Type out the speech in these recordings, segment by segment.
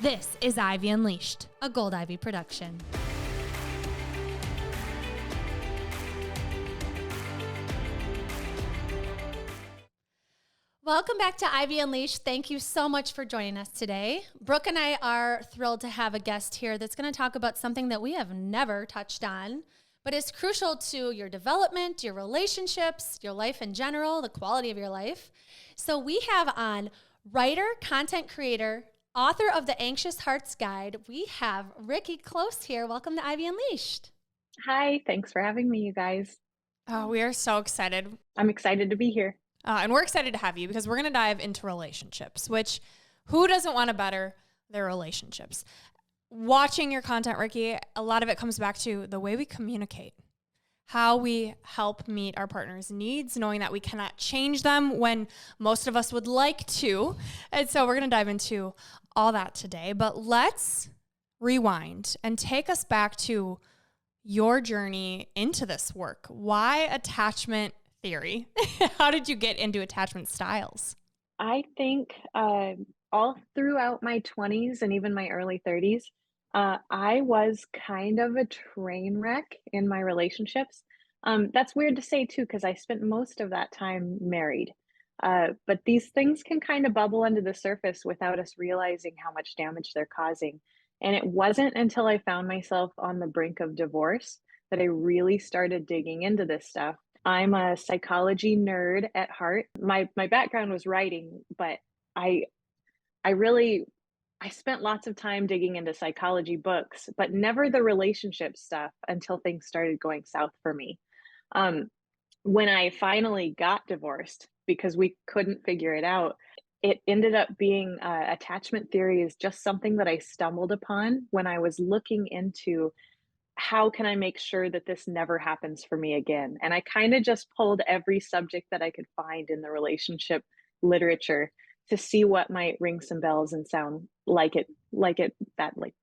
This is Ivy Unleashed, a Gold Ivy production. Welcome back to Ivy Unleashed. Thank you so much for joining us today. Brooke and I are thrilled to have a guest here that's going to talk about something that we have never touched on, but is crucial to your development, your relationships, your life in general, the quality of your life. So we have on writer, content creator, author of The Anxious Heart's Guide, we have Rikki Cloos here. Welcome to Ivy Unleashed. Hi, thanks for having me, you guys. Oh, we are so excited. I'm excited to be here. And we're excited to have you because we're going to dive into relationships, which who doesn't want to better their relationships? Watching your content, Rikki, a lot of it comes back to the way we communicate, how we help meet our partner's needs, knowing that we cannot change them when most of us would like to. And so we're going to dive into all that today. But let's rewind and take us back to your journey into this work. Why attachment theory? How did you get into attachment styles? I think all throughout my 20s and even my early 30s, I was kind of a train wreck in my relationships. That's weird to say too, because I spent most of that time married. But these things can kind of bubble under the surface without us realizing how much damage they're causing. And it wasn't until I found myself on the brink of divorce that I really started digging into this stuff. I'm a psychology nerd at heart. My background was writing, but I I really I spent lots of time digging into psychology books, but never the relationship stuff until things started going south for me. Um, when I finally got divorced because we couldn't figure it out, it ended up being attachment theory is just something that I stumbled upon when I was looking into how can I make sure that this never happens for me again? And I kind of just pulled every subject that I could find in the relationship literature to see what might ring some bells and sound like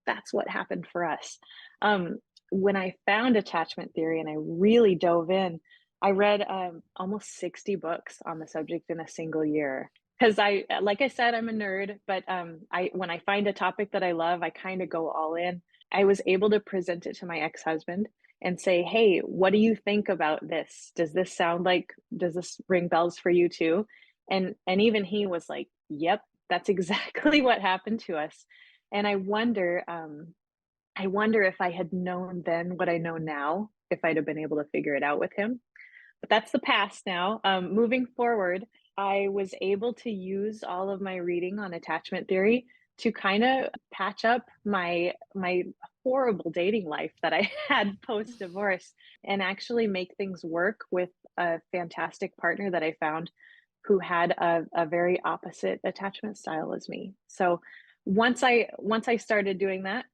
that's what happened for us. Um, when I found attachment theory and I really dove in, I read almost 60 books on the subject in a single year. Because like I said, I'm a nerd, but I when I find a topic that I love, I kind of go all in. I was able to present it to my ex-husband and say, "Hey, what do you think about this? Does this ring bells for you too?" And even he was like, "Yep, that's exactly what happened to us." And I wonder if I had known then what I know now, if I'd have been able to figure it out with him. But that's the past now. Moving forward, I was able to use all of my reading on attachment theory to kind of patch up my horrible dating life that I had post divorce and actually make things work with a fantastic partner that I found who had a very opposite attachment style as me. So once I started doing that,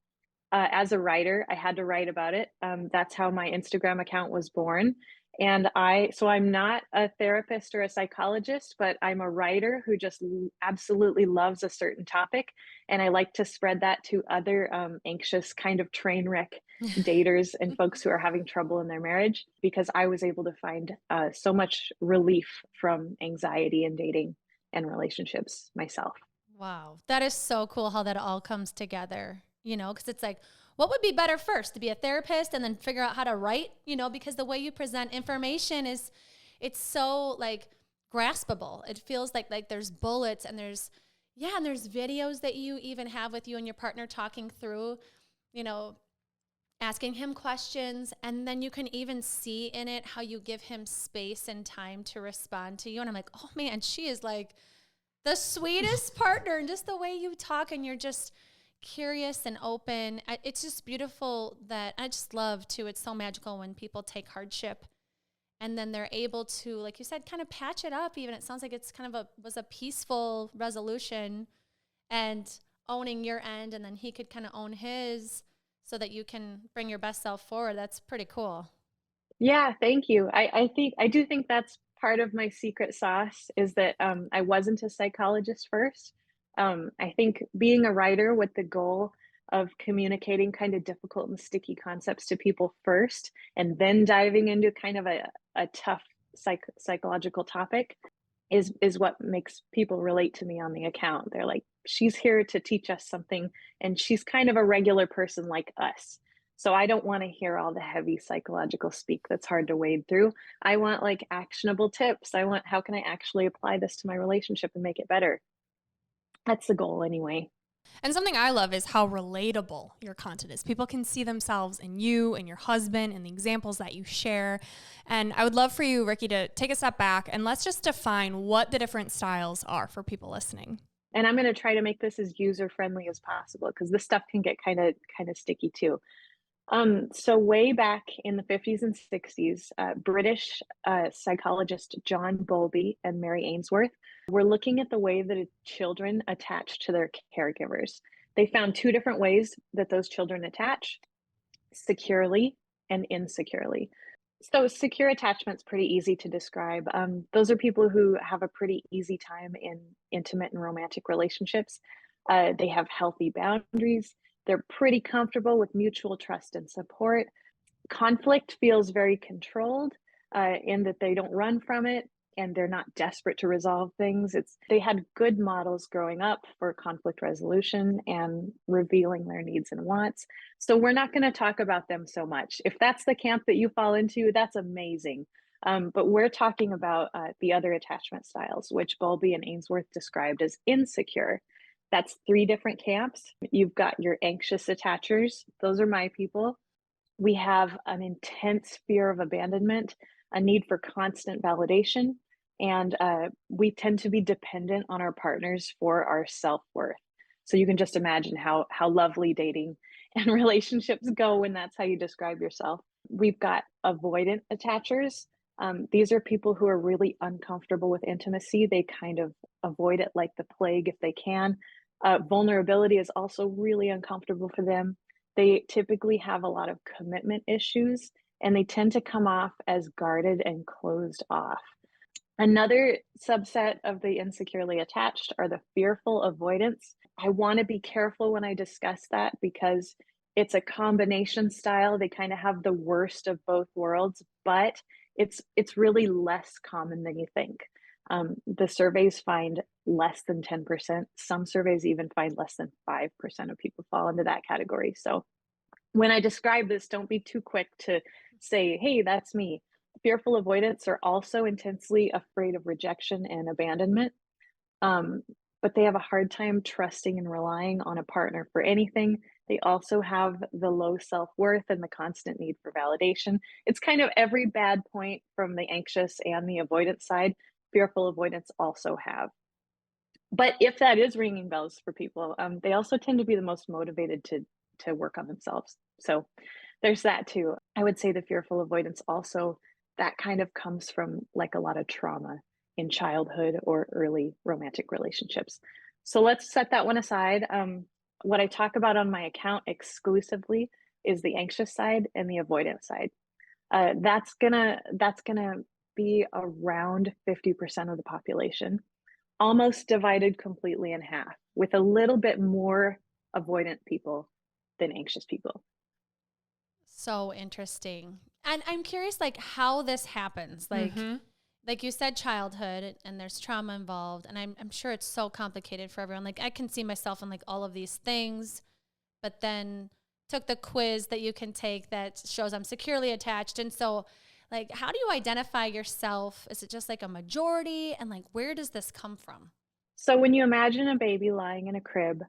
as a writer, I had to write about it. That's how my Instagram account was born. And I'm not a therapist or a psychologist, but I'm a writer who just absolutely loves a certain topic. And I like to spread that to other anxious kind of train wreck daters and folks who are having trouble in their marriage, because I was able to find so much relief from anxiety in dating and relationships myself. Wow, that is so cool how that all comes together, because it's like, what would be better first, to be a therapist and then figure out how to write, because the way you present information it's so like graspable. It feels like there's bullets and there's videos that you even have with you and your partner talking through, you know, asking him questions, and then you can even see in it how you give him space and time to respond to you. And I'm like, oh man, she is like the sweetest partner, and just the way you talk and you're just curious and open. It's just beautiful. That I just love too. It's so magical when people take hardship and then they're able to, like you said, kind of patch it up. Even it sounds like it's kind of was a peaceful resolution and owning your end, and then he could kind of own his so that you can bring your best self forward. That's pretty cool. Yeah, thank you. I do think that's part of my secret sauce is that I wasn't a psychologist first. I think being a writer with the goal of communicating kind of difficult and sticky concepts to people first, and then diving into kind of a tough psychological topic, is what makes people relate to me on the account. They're like, "She's here to teach us something, and she's kind of a regular person like us." So I don't wanna hear all the heavy psychological speak that's hard to wade through. I want, like, actionable tips. I want, "How can I actually apply this to my relationship and make it better?" That's the goal anyway. And something I love is how relatable your content is. People can see themselves in you and your husband and the examples that you share. And I would love for you, Rikki, to take a step back and let's just define what the different styles are for people listening. And I'm gonna try to make this as user friendly as possible because this stuff can get kinda sticky too. So way back in the 50s and 60s, British psychologist John Bowlby and Mary Ainsworth were looking at the way that children attach to their caregivers. They found two different ways that those children attach: securely and insecurely. So, secure attachment's pretty easy to describe. Those are people who have a pretty easy time in intimate and romantic relationships. They have healthy boundaries. They're pretty comfortable with mutual trust and support. Conflict feels very controlled, in that they don't run from it and they're not desperate to resolve things. It's they had good models growing up for conflict resolution and revealing their needs and wants. So we're not going to talk about them so much. If that's the camp that you fall into, that's amazing. But we're talking about the other attachment styles, which Bowlby and Ainsworth described as insecure. That's three different camps. You've got your anxious attachers, those are my people. We have an intense fear of abandonment, a need for constant validation, and we tend to be dependent on our partners for our self-worth. So you can just imagine how lovely dating and relationships go when that's how you describe yourself. We've got avoidant attachers. These are people who are really uncomfortable with intimacy. They kind of avoid it like the plague if they can. Vulnerability is also really uncomfortable for them. They typically have a lot of commitment issues, and they tend to come off as guarded and closed off. Another subset of the insecurely attached are the fearful avoidants. I want to be careful when I discuss that because it's a combination style. They kind of have the worst of both worlds, but it's really less common than you think. The surveys find less than 10%. Some surveys even find less than 5% of people fall into that category. So when I describe this, don't be too quick to say, hey, that's me. Fearful avoidants are also intensely afraid of rejection and abandonment, um, but they have a hard time trusting and relying on a partner for anything. They also have the low self worth and the constant need for validation. It's kind of every bad point from the anxious and the avoidant side, fearful avoidants also have. But if that is ringing bells for people, they also tend to be the most motivated to work on themselves. So there's that too. I would say the fearful avoidance also that kind of comes from like a lot of trauma in childhood or early romantic relationships. So let's set that one aside. What I talk about on my account exclusively is the anxious side and the avoidant side. That's gonna be around 50% of the population, almost divided completely in half, with a little bit more avoidant people than anxious people. So interesting. And I'm curious, like, how this happens. Like you said, childhood, and there's trauma involved. And I'm sure it's so complicated for everyone. Like, I can see myself in like all of these things, but then took the quiz that you can take that shows I'm securely attached. And so, like, how do you identify yourself? Is it just like a majority? And like, where does this come from? So when you imagine a baby lying in a crib,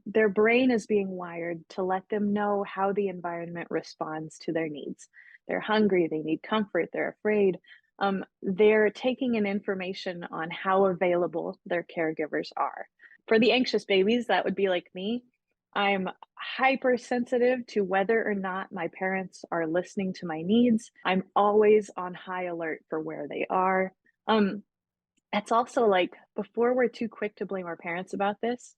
their brain is being wired to let them know how the environment responds to their needs. They're hungry, they need comfort, they're afraid. They're taking in information on how available their caregivers are. For the anxious babies, that would be like me. I'm hypersensitive to whether or not my parents are listening to my needs. I'm always on high alert for where they are. Um, it's also like before we're too quick to blame our parents about this,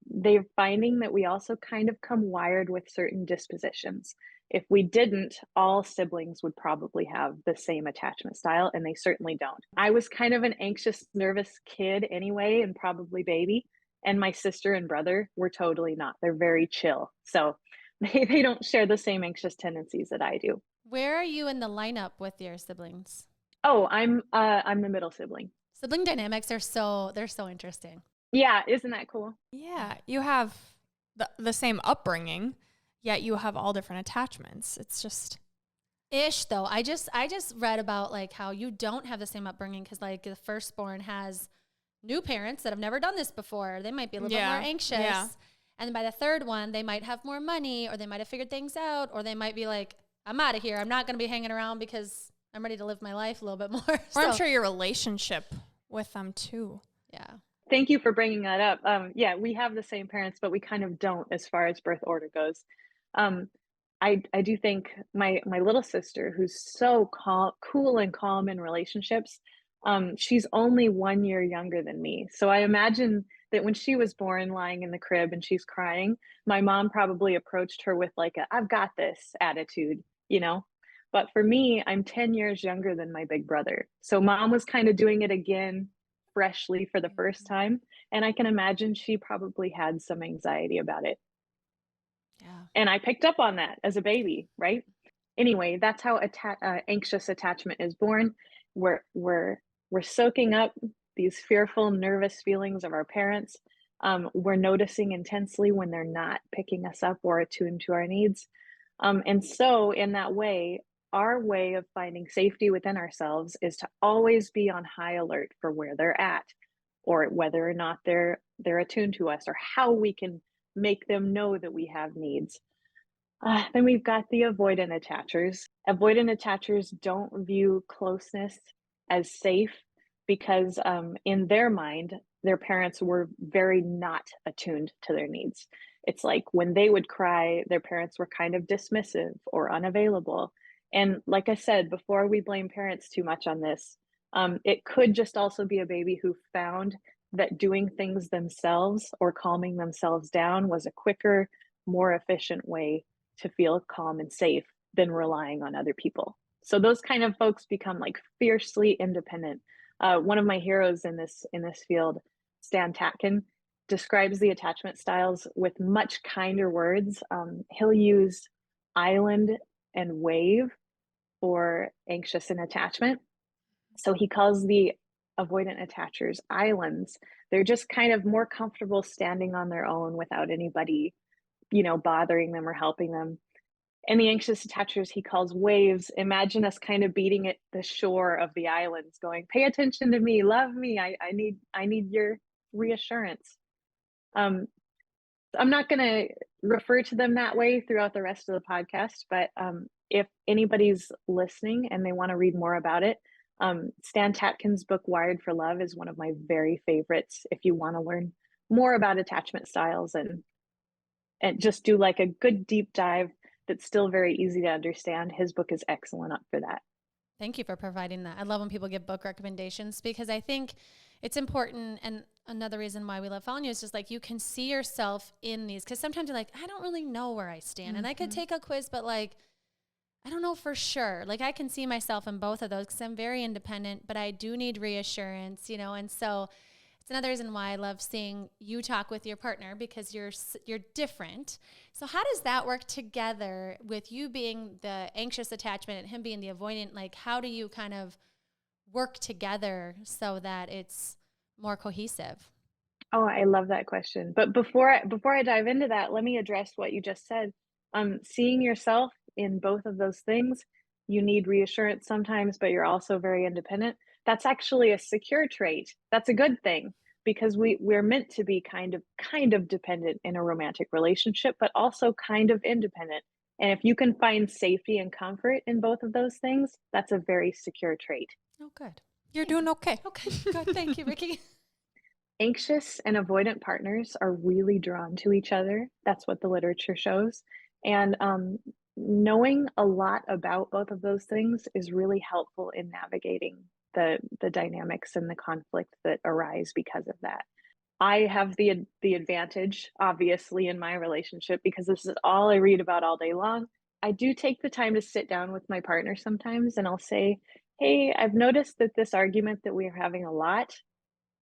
they're finding that we also kind of come wired with certain dispositions. If we didn't, all siblings would probably have the same attachment style, and they certainly don't. I was kind of an anxious, nervous kid anyway, and probably baby. And my sister and brother were totally not. They're very chill. So they don't share the same anxious tendencies that I do. Where are you in the lineup with your siblings? Oh, I'm the middle sibling. Sibling dynamics are they're so interesting. Yeah, isn't that cool? Yeah, you have the same upbringing, yet you have all different attachments. It's just Ish though. I just read about like how you don't have the same upbringing because like the firstborn has new parents that have never done this before. They might be a little bit more anxious. Yeah. And then by the third one, they might have more money or they might have figured things out or they might be like, I'm out of here. I'm not going to be hanging around because I'm ready to live my life a little bit more. Or I'm sure your relationship with them too. Yeah. Thank you for bringing that up. Yeah, we have the same parents, but we kind of don't as far as birth order goes. Um, I do think my little sister, who's so cool and calm in relationships, she's only 1 year younger than me. So I imagine that when she was born, lying in the crib and she's crying, my mom probably approached her with like a "I've got this" attitude, you know. But for me, I'm 10 years younger than my big brother. So mom was kind of doing it again freshly for the first time, and I can imagine she probably had some anxiety about it. Yeah. And I picked up on that as a baby, right? Anyway, that's how anxious attachment is born. We're soaking up these fearful, nervous feelings of our parents. We're noticing intensely when they're not picking us up or attuned to our needs. And so, in that way, our way of finding safety within ourselves is to always be on high alert for where they're at, or whether or not they're attuned to us, or how we can make them know that we have needs. Then we've got the avoidant attachers. Avoidant attachers don't view closeness as safe because, in their mind, their parents were very not attuned to their needs. It's like when they would cry, their parents were kind of dismissive or unavailable. And like I said, before we blame parents too much on this, it could just also be a baby who found that doing things themselves or calming themselves down was a quicker, more efficient way to feel calm and safe than relying on other people. So those kind of folks become like fiercely independent. One of my heroes in this field, Stan Tatkin, describes the attachment styles with much kinder words. He'll use island and wave for anxious and attachment. So he calls the avoidant attachers islands. They're just kind of more comfortable standing on their own without anybody, bothering them or helping them. And the anxious attachers he calls waves. Imagine us kind of beating at the shore of the islands, going, "Pay attention to me, love me. I need your reassurance." Um, I'm not going to refer to them that way throughout the rest of the podcast, but if anybody's listening and they want to read more about it, Stan Tatkin's book Wired for Love is one of my very favorites. If you want to learn more about attachment styles and just do like a good deep dive that's still very easy to understand, his book is excellent up for that. Thank you for providing that. I love when people give book recommendations because I think it's important. And another reason why we love following you is just like you can see yourself in these. Because sometimes you're like, I don't really know where I stand. And I could take a quiz, but like, I don't know for sure. Like I can see myself in both of those because I'm very independent, but I do need reassurance, and so it's another reason why I love seeing you talk with your partner because you're different. So how does that work together with you being the anxious attachment and him being the avoidant? Like how do you kind of work together so that it's more cohesive? Oh, I love that question. But before I dive into that, let me address what you just said. Seeing yourself in both of those things, you need reassurance sometimes, but you're also very independent. That's actually a secure trait. That's a good thing because we're meant to be kind of dependent in a romantic relationship, but also kind of independent. And if you can find safety and comfort in both of those things, that's a very secure trait. Oh, good. You're doing okay. Okay, good. Thank you, Rikki. Anxious and avoidant partners are really drawn to each other. That's what the literature shows. And knowing a lot about both of those things is really helpful in navigating the dynamics and the conflict that arise because of that. I have the advantage, obviously, in my relationship because this is all I read about all day long. I do take the time to sit down with my partner sometimes, and I'll say, "Hey, I've noticed that this argument that we are having a lot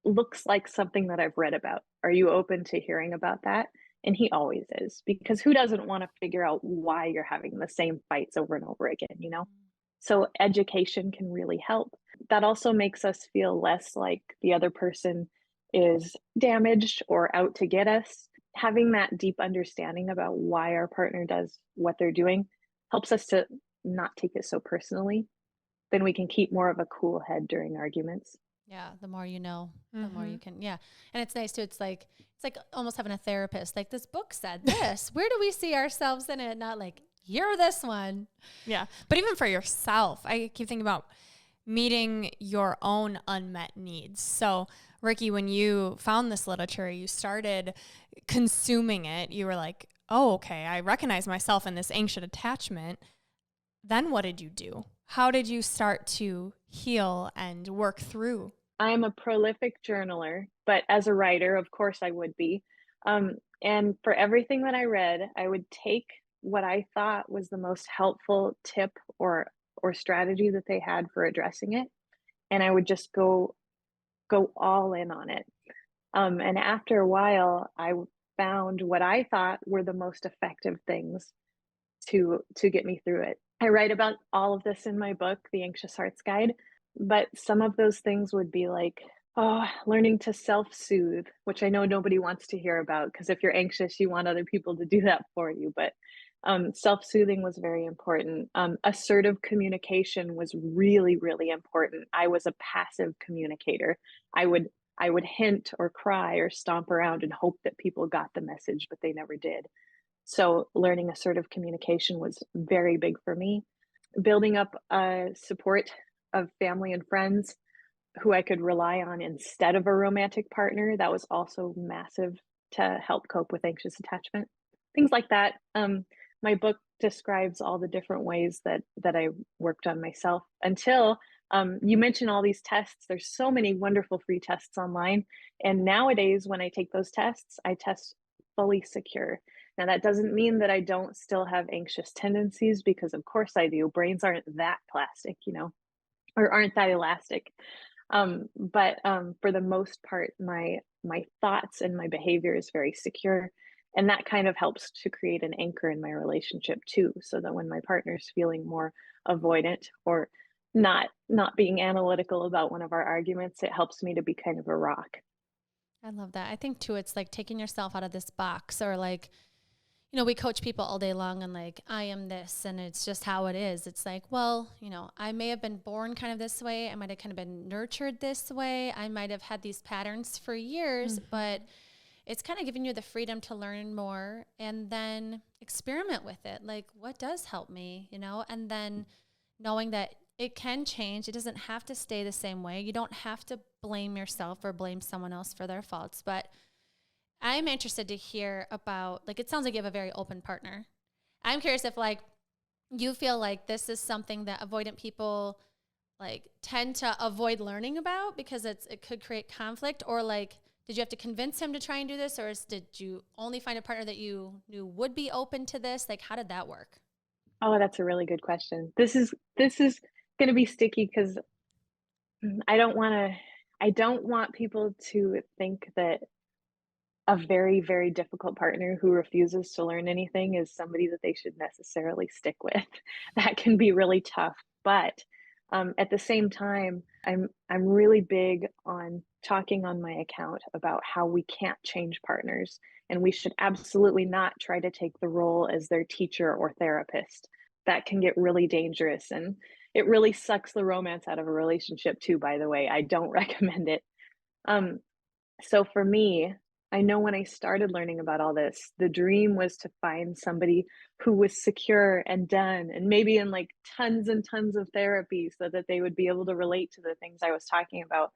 looks like something that I've read about. Are you open to hearing about that?" And he always is, because who doesn't want to figure out why you're having the same fights over and over again, you know? So education can really help. That also makes us feel less like the other person is damaged or out to get us. Having that deep understanding about why our partner does what they're doing helps us to not take it so personally. Then we can keep more of a cool head during arguments. Yeah, the more you know, the more Mm-hmm. you can. Yeah, and it's nice too. It's like almost having a therapist. Like this book said this. Where do we see ourselves in it? Not like you're this one. Yeah. But even for yourself, I keep thinking about meeting your own unmet needs. So, Rikki, when you found this literature, you started consuming it. You were like, oh, okay, I recognize myself in this anxious attachment. Then what did you do? How did you start to heal and work through? I'm a prolific journaler, but as a writer, of course I would be. And for everything that I read, I would take what I thought was the most helpful tip or strategy that they had for addressing it, and I would just go all in on it. And after a while, found what I thought were the most effective things to get me through it. I write about all of this in my book, The Anxious Heart's Guide, but some of those things would be like, oh, learning to self-soothe, which I know nobody wants to hear about because if you're anxious, you want other people to do that for you. But self-soothing was very important. Assertive communication was really, really important. I was a passive communicator. I would I would hint or cry or stomp around and hope that people got the message, but they never did. So learning assertive communication was very big for me. Building up a support of family and friends who I could rely on instead of a romantic partner, that was also massive to help cope with anxious attachment. Things like that. My book describes all the different ways that I worked on myself until you mentioned all these tests. There's so many wonderful free tests online, and nowadays when I take those tests, I test fully secure. Now that doesn't mean that I don't still have anxious tendencies because of course I do. Brains aren't that plastic, or aren't that elastic. But for the most part, my thoughts and my behavior is very secure, and that kind of helps to create an anchor in my relationship too, so that when my partner's feeling more avoidant or not being analytical about one of our arguments, it helps me to be kind of a rock. I love that. I think too, it's like taking yourself out of this box or like, we coach people all day long and like, I am this and it's just how it is. It's like, well, I may have been born kind of this way. I might have kind of been nurtured this way. I might have had these patterns for years, but it's kind of giving you the freedom to learn more and then experiment with it. Like, what does help me, and then knowing that it can change. It doesn't have to stay the same way. You don't have to blame yourself or blame someone else for their faults, but I'm interested to hear about, like, it sounds like you have a very open partner. I'm curious if, like, you feel like this is something that avoidant people, like, tend to avoid learning about because it could create conflict, or, like, did you have to convince him to try and do this, or did you only find a partner that you knew would be open to this? Like, how did that work? Oh, that's a really good question. This is gonna be sticky because I don't want people to think that a very, very difficult partner who refuses to learn anything is somebody that they should necessarily stick with. That can be really tough. But at the same time, I'm really big on talking on my account about how we can't change partners, and we should absolutely not try to take the role as their teacher or therapist. That can get really dangerous, and it really sucks the romance out of a relationship too. By the way, I don't recommend it. Um, so for me, I know when I started learning about all this, the dream was to find somebody who was secure and done and maybe in like tons and tons of therapy so that they would be able to relate to the things I was talking about.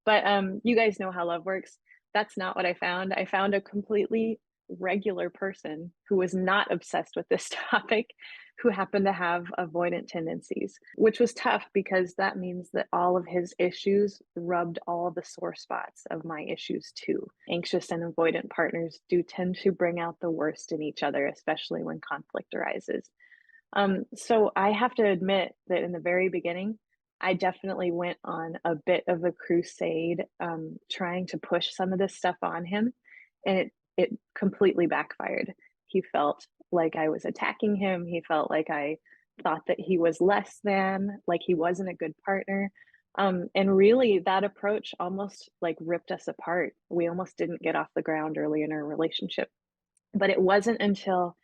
But you guys know how love works. That's not what I found. I found a completely regular person who was not obsessed with this topic, who happened to have avoidant tendencies, which was tough because that means that all of his issues rubbed all the sore spots of my issues too. Anxious and avoidant partners do tend to bring out the worst in each other, especially when conflict arises. So I have to admit that in the very beginning, I definitely went on a bit of a crusade, trying to push some of this stuff on him, and it completely backfired. He felt like I was attacking him. He felt like I thought that he was less than, like he wasn't a good partner. And really, that approach almost like ripped us apart. We almost didn't get off the ground early in our relationship. But it wasn't until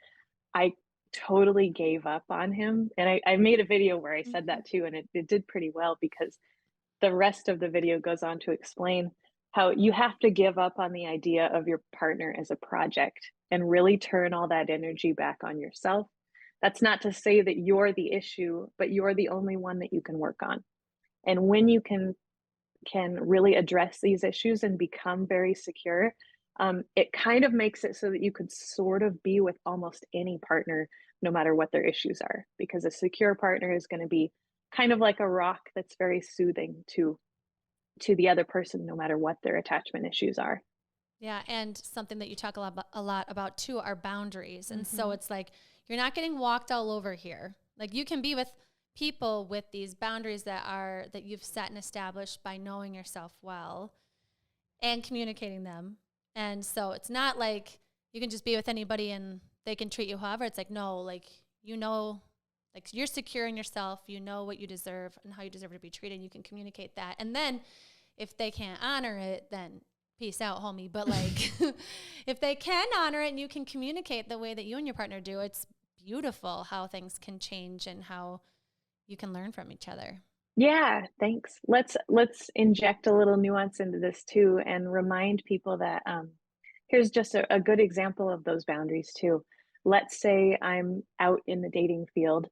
I totally gave up on him. And I made a video where I said Mhm. that too, and it did pretty well because the rest of the video goes on to explain how you have to give up on the idea of your partner as a project and really turn all that energy back on yourself. That's not to say that you're the issue, but you're the only one that you can work on. And when you can really address these issues and become very secure, it kind of makes it so that you could sort of be with almost any partner, no matter what their issues are, because a secure partner is going to be kind of like a rock that's very soothing to the other person, no matter what their attachment issues are. Yeah, and something that you talk a lot about too are boundaries. And so Mm-hmm. it's like you're not getting walked all over here. Like you can be with people with these boundaries that you've set and established by knowing yourself well and communicating them. And so it's not like you can just be with anybody and they can treat you however. It's like no, like like you're secure in yourself, you know what you deserve and how you deserve to be treated. You can communicate that. And then if they can't honor it, then peace out, homie. But like, if they can honor it and you can communicate the way that you and your partner do, it's beautiful how things can change and how you can learn from each other. Yeah, thanks. Let's inject a little nuance into this too and remind people that here's just a good example of those boundaries too. Let's say I'm out in the dating field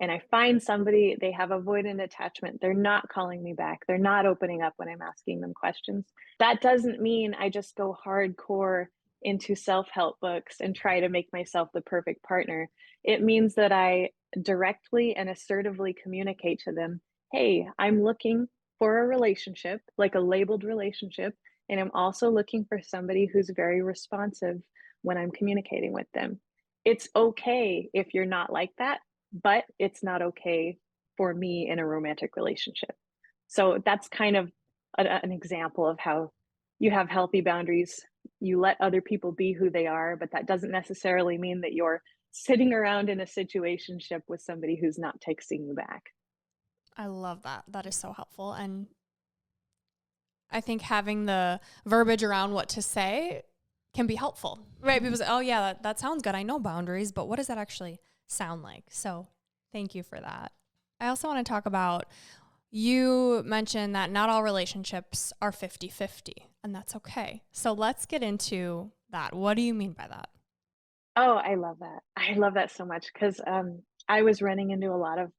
and I find somebody, they have avoidant attachment. They're not calling me back. They're not opening up when I'm asking them questions. That doesn't mean I just go hardcore into self-help books and try to make myself the perfect partner. It means that I directly and assertively communicate to them, hey, I'm looking for a relationship, like a labeled relationship, and I'm also looking for somebody who's very responsive when I'm communicating with them. It's okay if you're not like that, but it's not okay for me in a romantic relationship. So that's kind of an example of how you have healthy boundaries. You let other people be who they are, but that doesn't necessarily mean that you're sitting around in a situationship with somebody who's not texting you back. I love that. That is so helpful. And I think having the verbiage around what to say can be helpful, right? People say, oh, yeah, that sounds good. I know boundaries, but what does that actually sound like? So thank you for that. I also want to talk about, you mentioned that not all relationships are 50-50, and that's okay. So let's get into that. What do you mean by that? Oh, I love that. I love that so much because I was running into a lot of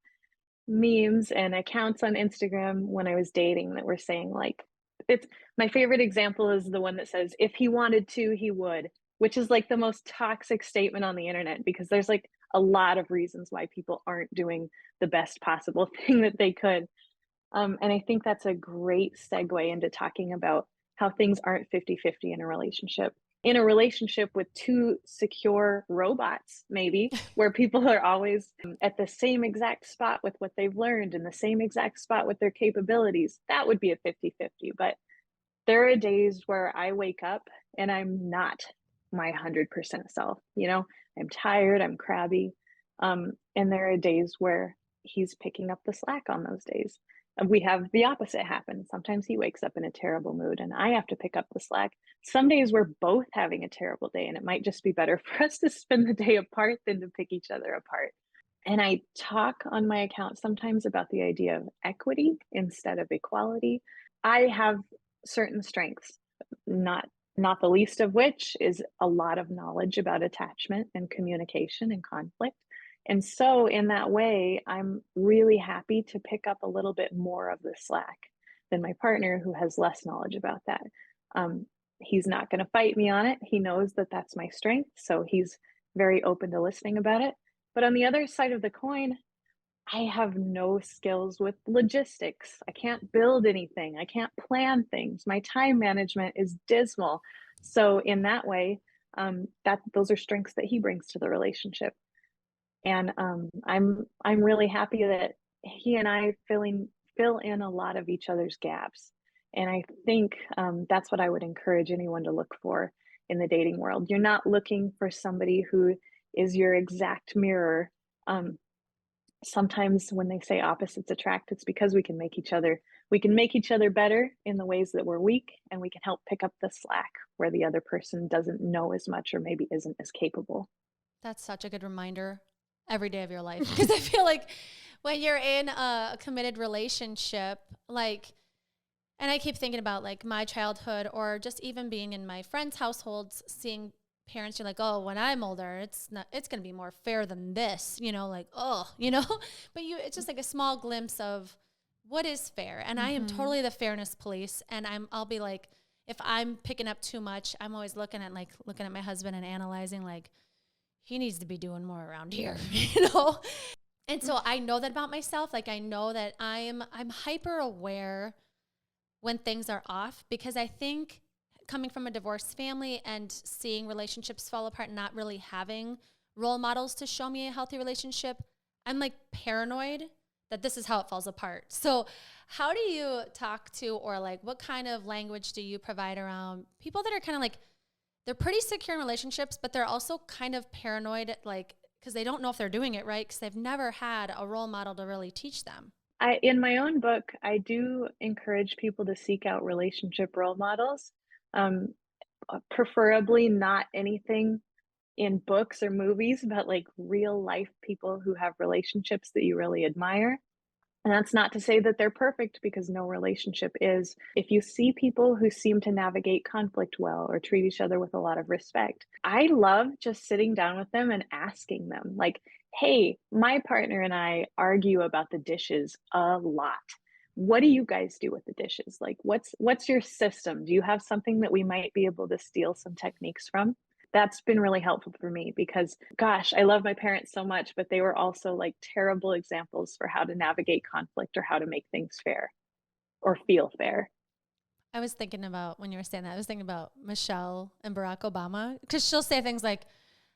memes and accounts on Instagram when I was dating that were saying like, it's my favorite example is the one that says, if he wanted to, he would, which is like the most toxic statement on the internet because there's like a lot of reasons why people aren't doing the best possible thing that they could. And I think that's a great segue into talking about how things aren't 50-50 in a relationship. In a relationship with two secure robots, maybe, where people are always at the same exact spot with what they've learned and the same exact spot with their capabilities, that would be a 50-50. But there are days where I wake up and I'm not my 100% self. You know, I'm tired, I'm crabby. And there are days where he's picking up the slack on those days. And we have the opposite happen. Sometimes he wakes up in a terrible mood and I have to pick up the slack. Some days we're both having a terrible day, and it might just be better for us to spend the day apart than to pick each other apart. And I talk on my account sometimes about the idea of equity instead of equality. I have certain strengths, not not the least of which is a lot of knowledge about attachment and communication and conflict. And so in that way, I'm really happy to pick up a little bit more of the slack than my partner who has less knowledge about that. Um, he's not going to fight me on it. He knows that that's my strength, so he's very open to listening about it. But on the other side of the coin, I have no skills with logistics. I can't build anything. I can't plan things. My time management is dismal. So in that way, that those are strengths that he brings to the relationship. And I'm really happy that he and I fill in a lot of each other's gaps. And I think that's what I would encourage anyone to look for in the dating world. You're not looking for somebody who is your exact mirror. Um, sometimes when they say opposites attract, it's because we can make each other better in the ways that we're weak, and we can help pick up the slack where the other person doesn't know as much or maybe isn't as capable. That's such a good reminder every day of your life. Because I feel like when you're in a committed relationship, like, and I keep thinking about like my childhood or just even being in my friends' households, seeing parents, you're like, oh, when I'm older, it's going to be more fair than this, like, oh, but it's just like a small glimpse of what is fair. And I am totally the fairness police. And I'll be like, if I'm picking up too much, I'm always looking at my husband and analyzing like, he needs to be doing more around here, And so I know that about myself. Like I know that I'm hyper aware when things are off, because I think coming from a divorced family and seeing relationships fall apart, not really having role models to show me a healthy relationship, I'm like paranoid that this is how it falls apart. So how do you talk to, or like what kind of language do you provide around people that are kind of like, they're pretty secure in relationships, but they're also kind of paranoid, like, because they don't know if they're doing it right, because they've never had a role model to really teach them. In my own book, I do encourage people to seek out relationship role models, um, preferably not anything in books or movies, but like real life people who have relationships that you really admire. And that's not to say that they're perfect, because no relationship is. If you see people who seem to navigate conflict well or treat each other with a lot of respect, I love just sitting down with them and asking them, like, hey, my partner and I argue about the dishes a lot. What do you guys do with the dishes? Like, what's your system? Do you have something that we might be able to steal some techniques from? That's been really helpful for me because, gosh, I love my parents so much, but they were also like terrible examples for how to navigate conflict or how to make things fair or feel fair. I was thinking about, when you were saying that, I was thinking about Michelle and Barack Obama, because she'll say things like,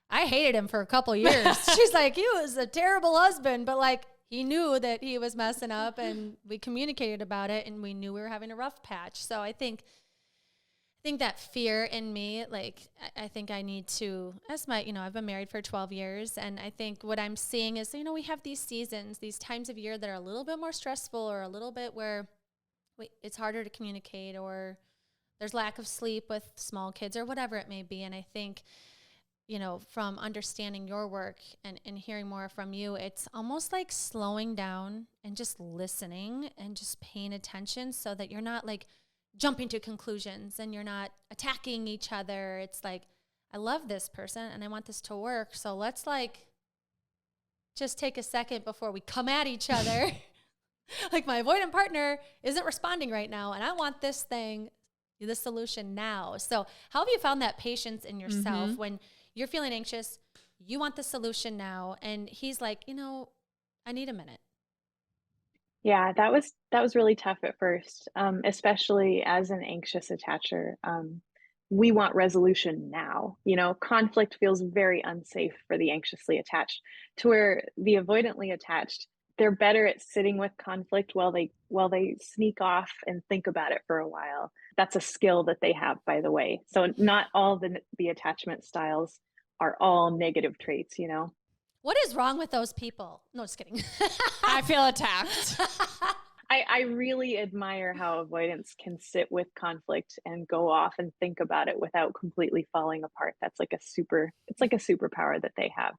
I hated him for a couple years. She's like, he was a terrible husband, but like he knew that he was messing up and we communicated about it and we knew we were having a rough patch. So I think that fear in me, like, I think I need to, as I've been married for 12 years. And I think what I'm seeing is, we have these seasons, these times of year that are a little bit more stressful, or a little bit where it's harder to communicate, or there's lack of sleep with small kids or whatever it may be. And I think, from understanding your work and hearing more from you, it's almost like slowing down and just listening and just paying attention, so that you're not like jumping to conclusions and you're not attacking each other. It's like, I love this person and I want this to work. So let's like just take a second before we come at each other. Like, my avoidant partner isn't responding right now and I want this solution now. So how have you found that patience in yourself when you're feeling anxious, you want the solution now, and he's like, I need a minute? Yeah, that was really tough at first, especially as an anxious attacher. We want resolution now. Conflict feels very unsafe for the anxiously attached, to where the avoidantly attached, they're better at sitting with conflict while they sneak off and think about it for a while. That's a skill that they have, by the way. So not all the attachment styles are all negative traits. What is wrong with those people? No, just kidding. I feel attacked. I really admire how avoidance can sit with conflict and go off and think about it without completely falling apart. It's like a superpower that they have.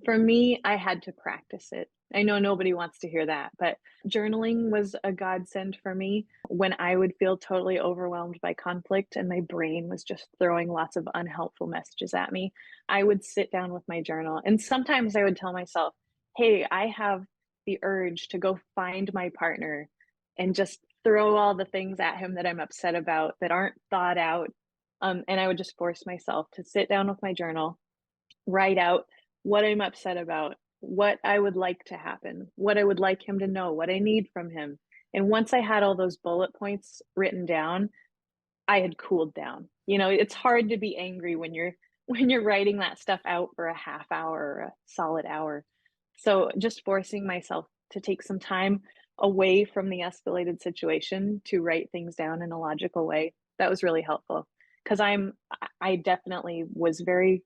For me, I had to practice it. I know nobody wants to hear that, but journaling was a godsend for me when I would feel totally overwhelmed by conflict and my brain was just throwing lots of unhelpful messages at me. I would sit down with my journal, and sometimes I would tell myself, hey, I have the urge to go find my partner and just throw all the things at him that I'm upset about that aren't thought out. And I would just force myself to sit down with my journal, write out what I'm upset about, what I would like to happen, what I would like him to know, what I need from him. And once I had all those bullet points written down, I had cooled down. It's hard to be angry when you're writing that stuff out for a half hour or a solid hour. So just forcing myself to take some time away from the escalated situation to write things down in a logical way, that was really helpful. Because I definitely was very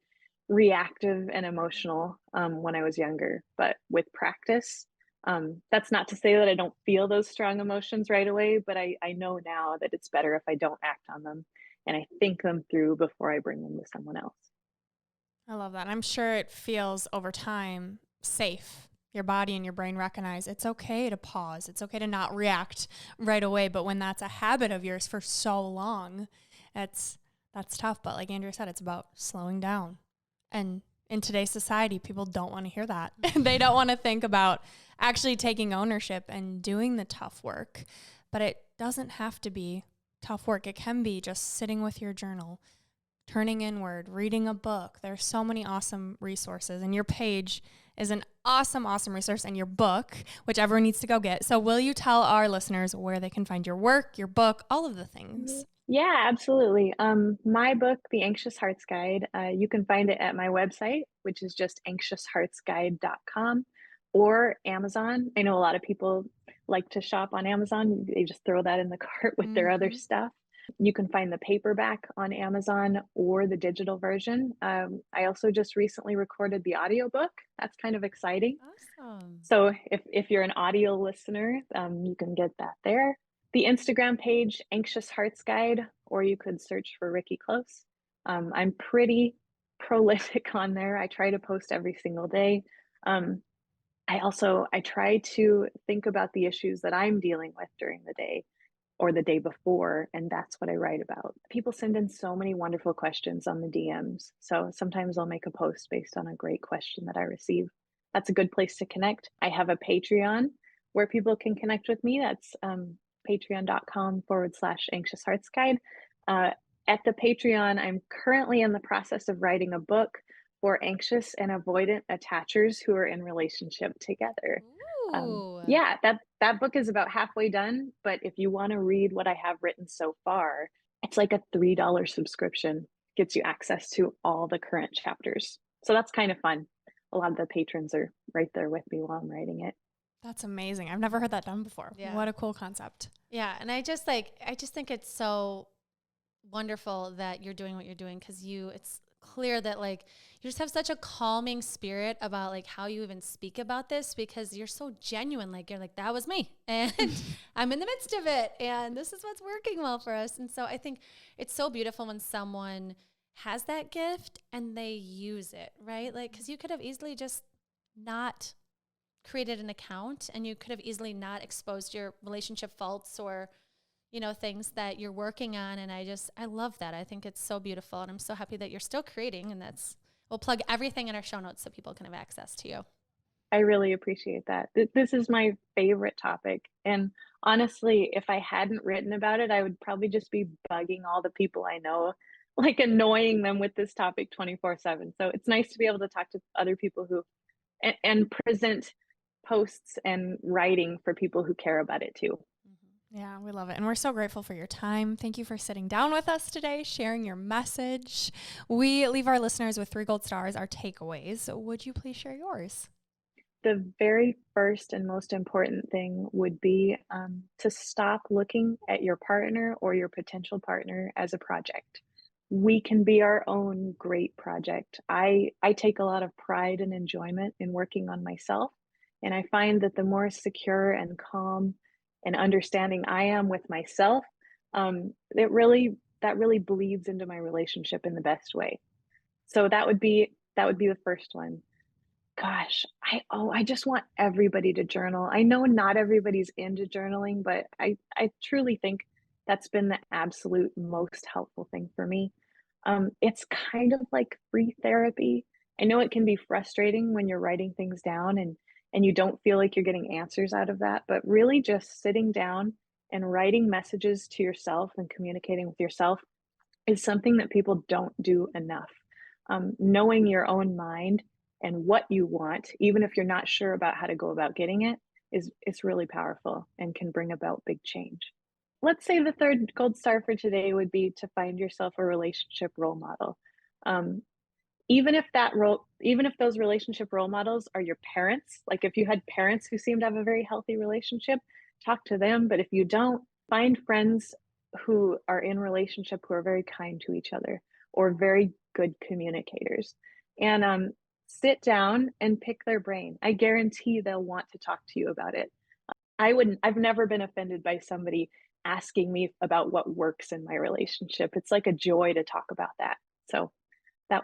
reactive and emotional when I was younger. But with practice, that's not to say that I don't feel those strong emotions right away, but I know now that it's better if I don't act on them and I think them through before I bring them to someone else. I love that. I'm sure it feels over time safe. Your body and your brain recognize it's okay to pause. It's okay to not react right away. But when that's a habit of yours for so long, that's tough. But like Andrea said, it's about slowing down. And in today's society, people don't want to hear that. They don't want to think about actually taking ownership and doing the tough work. But it doesn't have to be tough work. It can be just sitting with your journal, turning inward, reading a book. There's so many awesome resources, and your page is an awesome, awesome resource, and your book, which everyone needs to go get. So will you tell our listeners where they can find your work, your book, all of the things? Yeah, absolutely. My book, The Anxious Heart's Guide, you can find it at my website, which is just anxiousheartsguide.com, or Amazon. I know a lot of people like to shop on Amazon. They just throw that in the cart with their other stuff. You can find the paperback on Amazon or the digital version. I also just recently recorded the audiobook. That's kind of exciting. Awesome. So if you're an audio listener, you can get that there. The Instagram page, Anxious Hearts Guide, or you could search for Rikki Cloos. I'm pretty prolific on there. I try to post every single day. I try to think about the issues that I'm dealing with during the day or the day before, and that's what I write about. People send in so many wonderful questions on the DMs. So sometimes I'll make a post based on a great question that I receive. That's a good place to connect. I have a Patreon where people can connect with me. That's patreon.com/anxious hearts guide. At the Patreon, I'm currently in the process of writing a book for anxious and avoidant attachers who are in relationship together. Ooh. Yeah, that book is about halfway done, but if you want to read what I have written so far, it's like a $3 subscription. Gets you access to all the current chapters. So that's kind of fun. A lot of the patrons are right there with me while I'm writing it. That's amazing. I've never heard that done before. Yeah. What a cool concept. Yeah. And I just think it's so wonderful that you're doing what you're doing, because it's clear that like you just have such a calming spirit about like how you even speak about this, because you're so genuine. Like you're like, that was me and I'm in the midst of it and this is what's working well for us. And so I think it's so beautiful when someone has that gift and they use it, right? Like, because you could have easily just not created an account, and you could have easily not exposed your relationship faults or things that you're working on. And I love that. I think it's so beautiful, and I'm so happy that you're still creating. And we'll plug everything in our show notes so people can have access to you. I really appreciate that. This is my favorite topic. And honestly, if I hadn't written about it, I would probably just be bugging all the people I know, like annoying them with this topic 24/7. So it's nice to be able to talk to other people and present posts and writing for people who care about it too. Yeah, we love it. And we're so grateful for your time. Thank you for sitting down with us today, sharing your message. We leave our listeners with 3 gold stars, our takeaways. So would you please share yours? The very first and most important thing would be to stop looking at your partner or your potential partner as a project. We can be our own great project. I take a lot of pride and enjoyment in working on myself, and I find that the more secure and calm and understanding I am with myself, that really bleeds into my relationship in the best way. So that would be the first one. Gosh, I just want everybody to journal. I know not everybody's into journaling, but I truly think that's been the absolute most helpful thing for me. It's kind of like free therapy. I know it can be frustrating when you're writing things down and you don't feel like you're getting answers out of that, but really just sitting down and writing messages to yourself and communicating with yourself is something that people don't do enough. Knowing your own mind and what you want, even if you're not sure about how to go about getting it, is really powerful and can bring about big change. Let's say the third gold star for today would be to find yourself a relationship role model. Um, even if those relationship role models are your parents, like if you had parents who seem to have a very healthy relationship, talk to them. But if you don't, find friends who are in relationship who are very kind to each other or very good communicators. and sit down and pick their brain. I guarantee they'll want to talk to you about it. I've never been offended by somebody asking me about what works in my relationship. It's like a joy to talk about that. So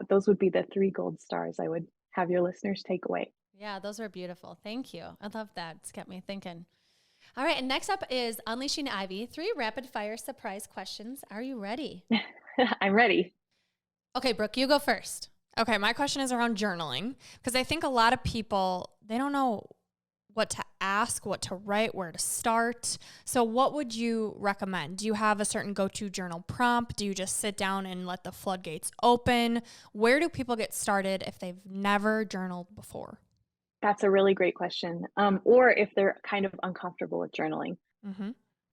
those would be the 3 gold stars I would have your listeners take away. Yeah, those are beautiful. Thank you. I love that. It's got me thinking. All right, and next up is Unleashing Ivy. 3 rapid fire surprise questions. Are you ready? I'm ready. Okay, Brooke, you go first. Okay, my question is around journaling, because I think a lot of people, they don't know what to ask, what to write, where to start. So what would you recommend? Do you have a certain go-to journal prompt? Do you just sit down and let the floodgates open? Where do people get started if they've never journaled before? That's a really great question. Or if they're kind of uncomfortable with journaling. Mm-hmm.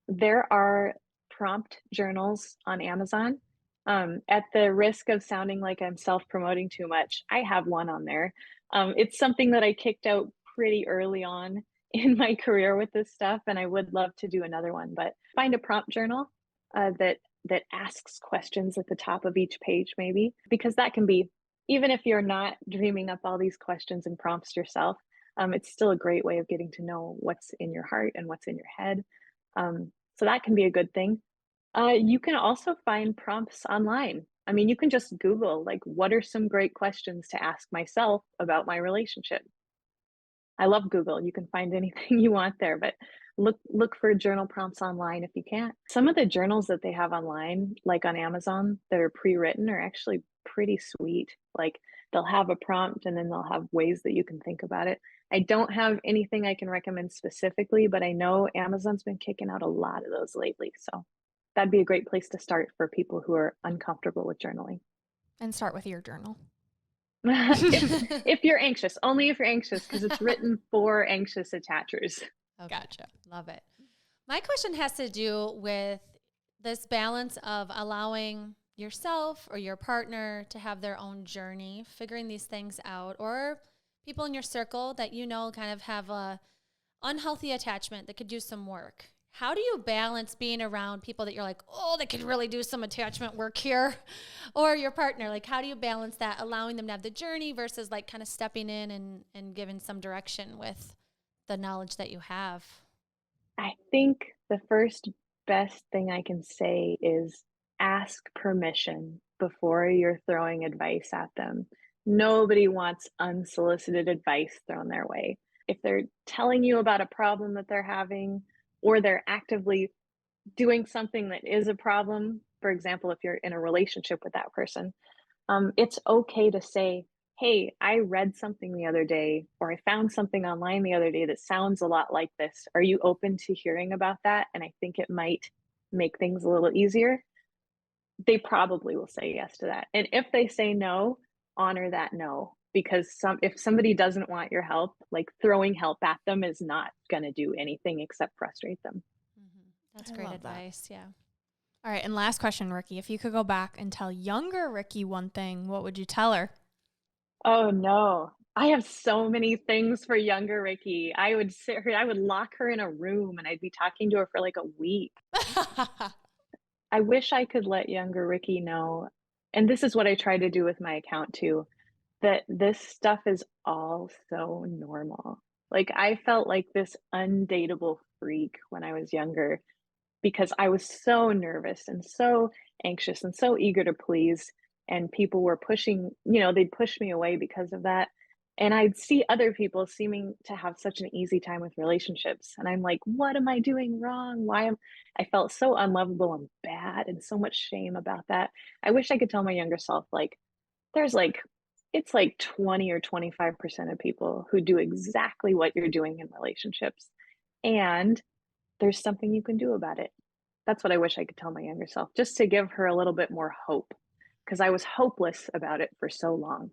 There are prompt journals on Amazon. At the risk of sounding like I'm self-promoting too much, I have one on there. It's something that I kicked out pretty early on in my career with this stuff, and I would love to do another one. But find a prompt journal that asks questions at the top of each page, maybe, because that can be, even if you're not dreaming up all these questions and prompts yourself, it's still a great way of getting to know what's in your heart and what's in your head. So that can be a good thing. You can also find prompts online. I mean, you can just Google, like, what are some great questions to ask myself about my relationship? I love Google. You can find anything you want there, but look for journal prompts online if you can't. Some of the journals that they have online, like on Amazon, that are pre-written are actually pretty sweet. Like, they'll have a prompt and then they'll have ways that you can think about it. I don't have anything I can recommend specifically, but I know Amazon's been kicking out a lot of those lately. So that'd be a great place to start for people who are uncomfortable with journaling. And start with your journal. If you're anxious, only if you're anxious, because it's written for anxious attachers. Okay. Gotcha. Love it. My question has to do with this balance of allowing yourself or your partner to have their own journey, figuring these things out, or people in your circle that you know kind of have a unhealthy attachment that could do some work. How do you balance being around people that you're like, oh, they could really do some attachment work here, or your partner? Like, how do you balance that, allowing them to have the journey versus like kind of stepping in and giving some direction with the knowledge that you have? I think the first best thing I can say is ask permission before you're throwing advice at them. Nobody wants unsolicited advice thrown their way. If they're telling you about a problem that they're having, or they're actively doing something that is a problem, for example, if you're in a relationship with that person, it's okay to say, hey, I read something the other day, or I found something online the other day that sounds a lot like this. Are you open to hearing about that? And I think it might make things a little easier. They probably will say yes to that. And if they say no, honor that no. Because if somebody doesn't want your help, like, throwing help at them is not going to do anything except frustrate them. That's I great love that. advice. Yeah. All right, and last question, Rikki. If you could go back and tell younger Rikki one thing, what would you tell her? Oh no. I have so many things for younger Rikki. I would lock her in a room and I'd be talking to her for like a week. I wish I could let younger Rikki know, and this is what I try to do with my account too, that this stuff is all so normal. Like, I felt like this undateable freak when I was younger because I was so nervous and so anxious and so eager to please, and people were pushing, they'd push me away because of that. And I'd see other people seeming to have such an easy time with relationships, and I'm like, what am I doing wrong? I felt so unlovable and bad and so much shame about that. I wish I could tell my younger self, like, there's like it's like 20 or 25% of people who do exactly what you're doing in relationships, and there's something you can do about it. That's what I wish I could tell my younger self, just to give her a little bit more hope, because I was hopeless about it for so long.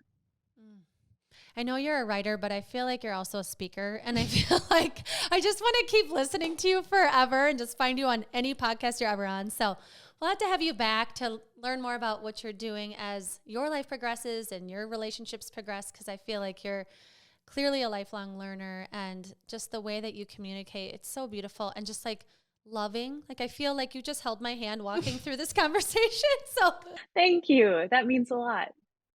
I know you're a writer, but I feel like you're also a speaker. And I feel like I just want to keep listening to you forever and just find you on any podcast you're ever on. So we'll have to have you back to learn more about what you're doing as your life progresses and your relationships progress, because I feel like you're clearly a lifelong learner, and just the way that you communicate, it's so beautiful and just like loving. Like, I feel like you just held my hand walking through this conversation. So Thank you. That means a lot.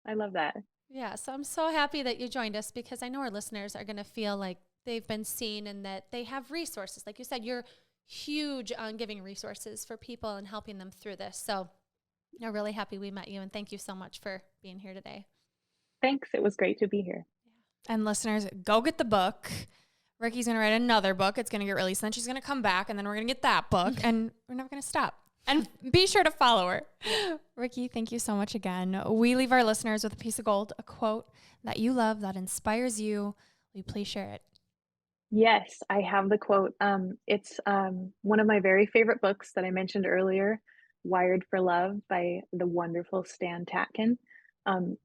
I love that. Yeah, so I'm so happy that you joined us because I know our listeners are going to feel like they've been seen and that they have resources. Like you said, you're huge on giving resources for people and helping them through this. So I'm really happy we met you, and thank you so much for being here today. Thanks. It was great to be here. And listeners, go get the book. Rikki's going to write another book. It's going to get released. Then she's going to come back, and then we're going to get that book, and we're never going to stop. And be sure to follow her. Rikki, thank you so much again. We leave our listeners with a piece of gold, a quote that you love that inspires you. Will you please share it? Yes, I have the quote. It's one of my very favorite books that I mentioned earlier, Wired for Love by the wonderful Stan Tatkin.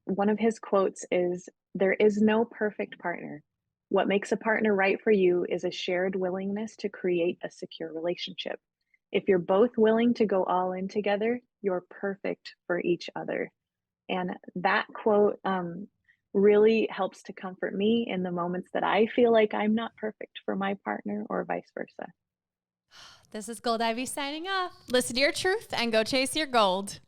One of his quotes is, "There is no perfect partner. What makes a partner right for you is a shared willingness to create a secure relationship. If you're both willing to go all in together, you're perfect for each other." And that quote really helps to comfort me in the moments that I feel like I'm not perfect for my partner or vice versa. This is Gold Ivy signing off. Listen to your truth and go chase your gold.